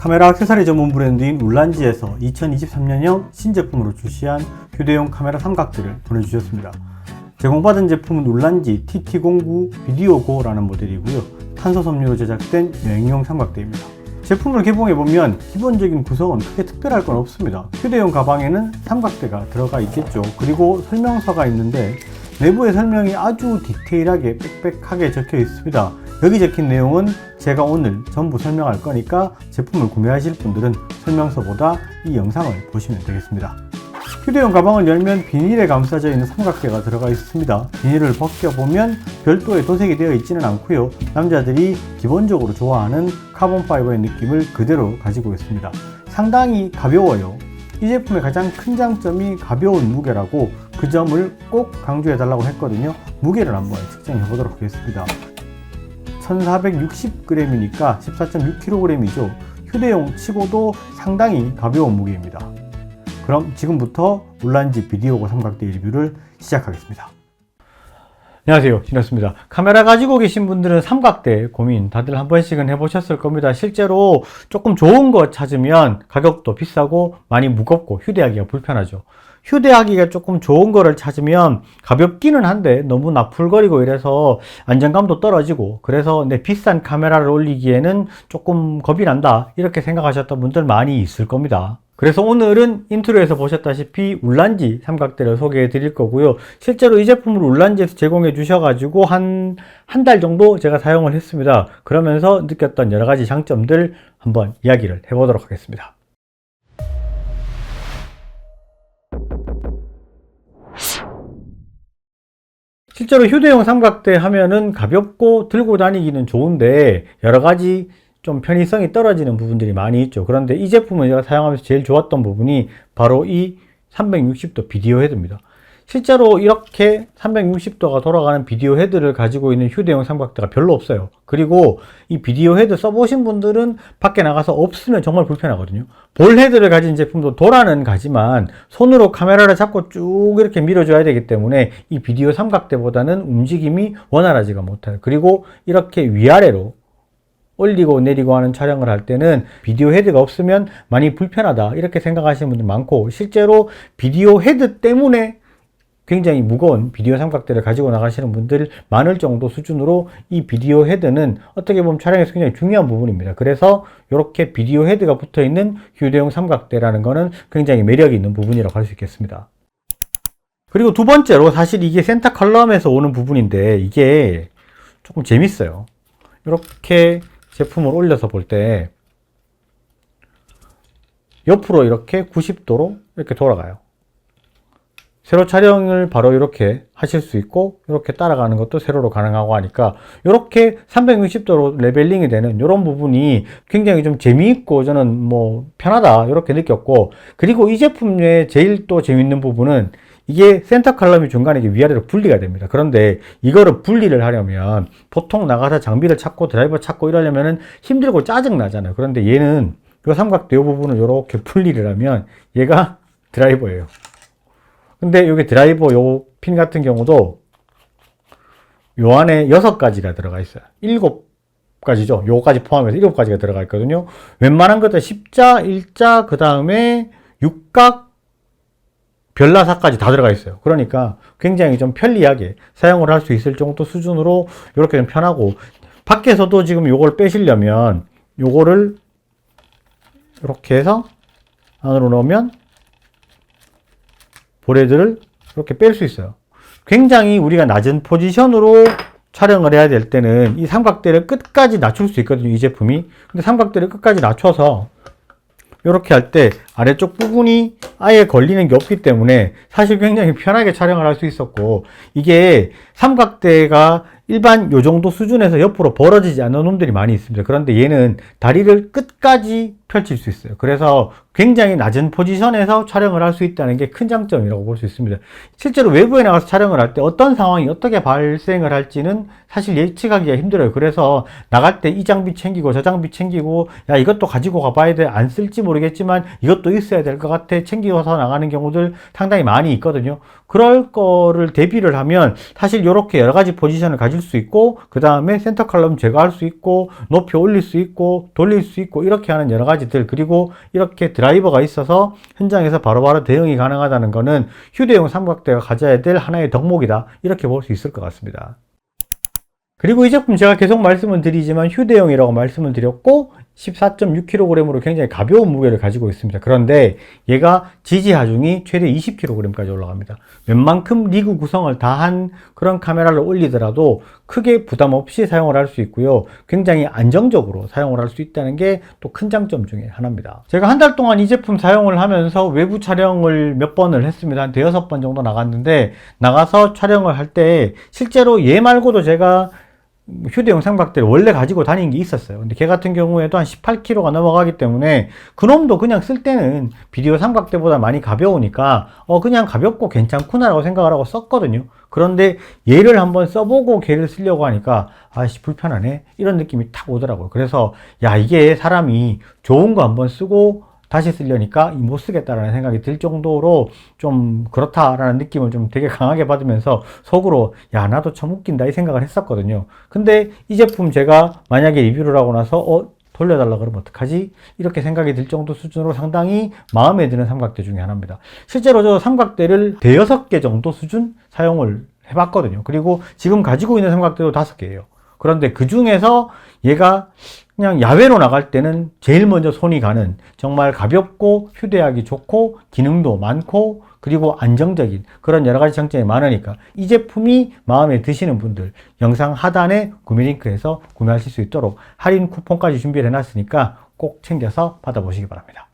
카메라 액세서리 전문 브랜드인 울란지에서 2023년형 신제품으로 출시한 휴대용 카메라 삼각대를 보내주셨습니다. 제공받은 제품은 울란지 TT09 비디오고라는 모델이고요. 탄소섬유로 제작된 여행용 삼각대입니다. 제품을 개봉해보면 기본적인 구성은 크게 특별할 건 없습니다. 휴대용 가방에는 삼각대가 들어가 있겠죠. 그리고 설명서가 있는데 내부의 설명이 아주 디테일하게 빽빽하게 적혀 있습니다. 여기 적힌 내용은 제가 오늘 전부 설명할 거니까 제품을 구매하실 분들은 설명서보다 이 영상을 보시면 되겠습니다. 휴대용 가방을 열면 비닐에 감싸져 있는 삼각대가 들어가 있습니다. 비닐을 벗겨보면 별도의 도색이 되어 있지는 않고요. 남자들이 기본적으로 좋아하는 카본 파이버의 느낌을 그대로 가지고 있습니다. 상당히 가벼워요. 이 제품의 가장 큰 장점이 가벼운 무게라고 그 점을 꼭 강조해 달라고 했거든요. 무게를 한번 측정해 보도록 하겠습니다. 1460g이니까 14.6kg이죠. 휴대용 치고도 상당히 가벼운 무게입니다. 그럼 지금부터 울란지 비디오고 삼각대 리뷰를 시작하겠습니다. 안녕하세요, 신현수입니다. 카메라 가지고 계신 분들은 삼각대 고민 다들 한 번씩은 해보셨을 겁니다. 실제로 조금 좋은 거 찾으면 가격도 비싸고 많이 무겁고 휴대하기가 불편하죠. 휴대하기가 조금 좋은 거를 찾으면 가볍기는 한데 너무 나풀거리고 이래서 안정감도 떨어지고 그래서 내 비싼 카메라를 올리기에는 조금 겁이 난다 이렇게 생각하셨던 분들 많이 있을 겁니다. 그래서 오늘은 인트로에서 보셨다시피 울란지 삼각대를 소개해 드릴 거고요. 실제로 이 제품을 울란지에서 제공해 주셔가지고 한 달 정도 제가 사용을 했습니다. 그러면서 느꼈던 여러 가지 장점들 한번 이야기를 해보도록 하겠습니다. 실제로 휴대용 삼각대 하면은 가볍고 들고 다니기는 좋은데 여러 가지 좀 편의성이 떨어지는 부분들이 많이 있죠. 그런데 이 제품을 제가 사용하면서 제일 좋았던 부분이 바로 이 360도 비디오 헤드입니다. 실제로 이렇게 360도가 돌아가는 비디오 헤드를 가지고 있는 휴대용 삼각대가 별로 없어요. 그리고 이 비디오 헤드 써보신 분들은 밖에 나가서 없으면 정말 불편하거든요. 볼 헤드를 가진 제품도 돌아는 가지만 손으로 카메라를 잡고 쭉 이렇게 밀어줘야 되기 때문에 이 비디오 삼각대보다는 움직임이 원활하지가 못해요. 그리고 이렇게 위아래로 올리고 내리고 하는 촬영을 할 때는 비디오 헤드가 없으면 많이 불편하다 이렇게 생각하시는 분들 많고 실제로 비디오 헤드 때문에 굉장히 무거운 비디오 삼각대를 가지고 나가시는 분들 많을 정도 수준으로 이 비디오 헤드는 어떻게 보면 촬영에서 굉장히 중요한 부분입니다. 그래서 이렇게 비디오 헤드가 붙어 있는 휴대용 삼각대라는 거는 굉장히 매력이 있는 부분이라고 할 수 있겠습니다. 그리고 두 번째로 사실 이게 센터 컬럼에서 오는 부분인데 이게 조금 재밌어요. 이렇게 제품을 올려서 볼 때 옆으로 이렇게 90도로 이렇게 돌아가요. 세로 촬영을 바로 이렇게 하실 수 있고 이렇게 따라가는 것도 세로로 가능하고 하니까 이렇게 360도로 레벨링이 되는 이런 부분이 굉장히 좀 재미있고 저는 뭐 편하다 이렇게 느꼈고 그리고 이 제품의 제일 또 재밌는 부분은 이게 센터 컬럼이 중간에 위아래로 분리가 됩니다. 그런데 이거를 분리를 하려면 보통 나가서 장비를 찾고 드라이버 찾고 이러려면 힘들고 짜증 나잖아요. 그런데 얘는 이 삼각대 이 부분을 이렇게 분리를 하면 얘가 드라이버예요. 근데 여기 드라이버 요 핀 같은 경우도 요 안에 6가지가 들어가 있어요. 7가지죠. 요까지 포함해서 7가지가 들어가 있거든요. 웬만한 것들 십자, 일자, 그 다음에 육각, 별나사까지 다 들어가 있어요. 그러니까 굉장히 좀 편리하게 사용을 할 수 있을 정도 수준으로 이렇게 좀 편하고 밖에서도 지금 요걸 빼시려면 요거를 이렇게 해서 안으로 넣으면 볼헤드를 이렇게 뺄 수 있어요. 굉장히 우리가 낮은 포지션으로 촬영을 해야 될 때는 이 삼각대를 끝까지 낮출 수 있거든요. 이 제품이. 근데 삼각대를 끝까지 낮춰서 이렇게 할 때 아래쪽 부분이 아예 걸리는 게 없기 때문에 사실 굉장히 편하게 촬영을 할 수 있었고 이게 삼각대가 일반 요 정도 수준에서 옆으로 벌어지지 않는 놈들이 많이 있습니다. 그런데 얘는 다리를 끝까지 펼칠 수 있어요. 그래서 굉장히 낮은 포지션에서 촬영을 할 수 있다는 게 큰 장점이라고 볼 수 있습니다. 실제로 외부에 나가서 촬영을 할 때 어떤 상황이 어떻게 발생을 할지는 사실 예측하기가 힘들어요. 그래서 나갈 때 이 장비 챙기고 저 장비 챙기고 야 이것도 가지고 가봐야 돼. 안 쓸지 모르겠지만 이것도 있어야 될 것 같아. 챙겨서 나가는 경우들 상당히 많이 있거든요. 그럴 거를 대비를 하면 사실 이렇게 여러 가지 포지션을 가질 수 있고 그 다음에 센터 컬럼 제거할 수 있고 높이 올릴 수 있고 돌릴 수 있고 이렇게 하는 여러 가지 가지들, 그리고 이렇게 드라이버가 있어서 현장에서 바로바로 대응이 가능하다는 것은 휴대용 삼각대가 가져야 될 하나의 덕목이다, 이렇게 볼 수 있을 것 같습니다. 그리고 이 제품 제가 계속 말씀을 드리지만 휴대용이라고 말씀을 드렸고 14.6kg으로 굉장히 가벼운 무게를 가지고 있습니다. 그런데 얘가 지지 하중이 최대 20kg까지 올라갑니다. 웬만큼 리그 구성을 다한 그런 카메라를 올리더라도 크게 부담 없이 사용을 할 수 있고요. 굉장히 안정적으로 사용을 할 수 있다는 게 또 큰 장점 중에 하나입니다. 제가 한 달 동안 이 제품 사용을 하면서 외부 촬영을 몇 번을 했습니다. 한 대여섯 번 정도 나갔는데, 나가서 촬영을 할 때 실제로 얘 말고도 제가 휴대용 삼각대를 원래 가지고 다니는 게 있었어요. 근데 걔 같은 경우에도 한 18kg가 넘어가기 때문에 그놈도 그냥 쓸 때는 비디오 삼각대보다 많이 가벼우니까 그냥 가볍고 괜찮구나라고 생각을 하고 썼거든요. 그런데 얘를 한번 써보고 걔를 쓰려고 하니까 아씨 불편하네, 이런 느낌이 탁 오더라고요. 그래서 야, 이게 사람이 좋은 거 한번 쓰고 다시 쓰려니까 못 쓰겠다라는 생각이 들 정도로 좀 그렇다라는 느낌을 좀 되게 강하게 받으면서 속으로 야, 나도 참 웃긴다, 이 생각을 했었거든요. 근데 이 제품 제가 만약에 리뷰를 하고 나서 돌려달라 그러면 어떡하지? 이렇게 생각이 들 정도 수준으로 상당히 마음에 드는 삼각대 중에 하나입니다. 실제로 저 삼각대를 대여섯 개 정도 수준 사용을 해봤거든요. 그리고 지금 가지고 있는 삼각대도 5개예요. 그런데 그 중에서 얘가 그냥 야외로 나갈 때는 제일 먼저 손이 가는, 정말 가볍고 휴대하기 좋고 기능도 많고 그리고 안정적인 그런 여러 가지 장점이 많으니까 이 제품이 마음에 드시는 분들 영상 하단에 구매 링크에서 구매하실 수 있도록 할인 쿠폰까지 준비를 해놨으니까 꼭 챙겨서 받아보시기 바랍니다.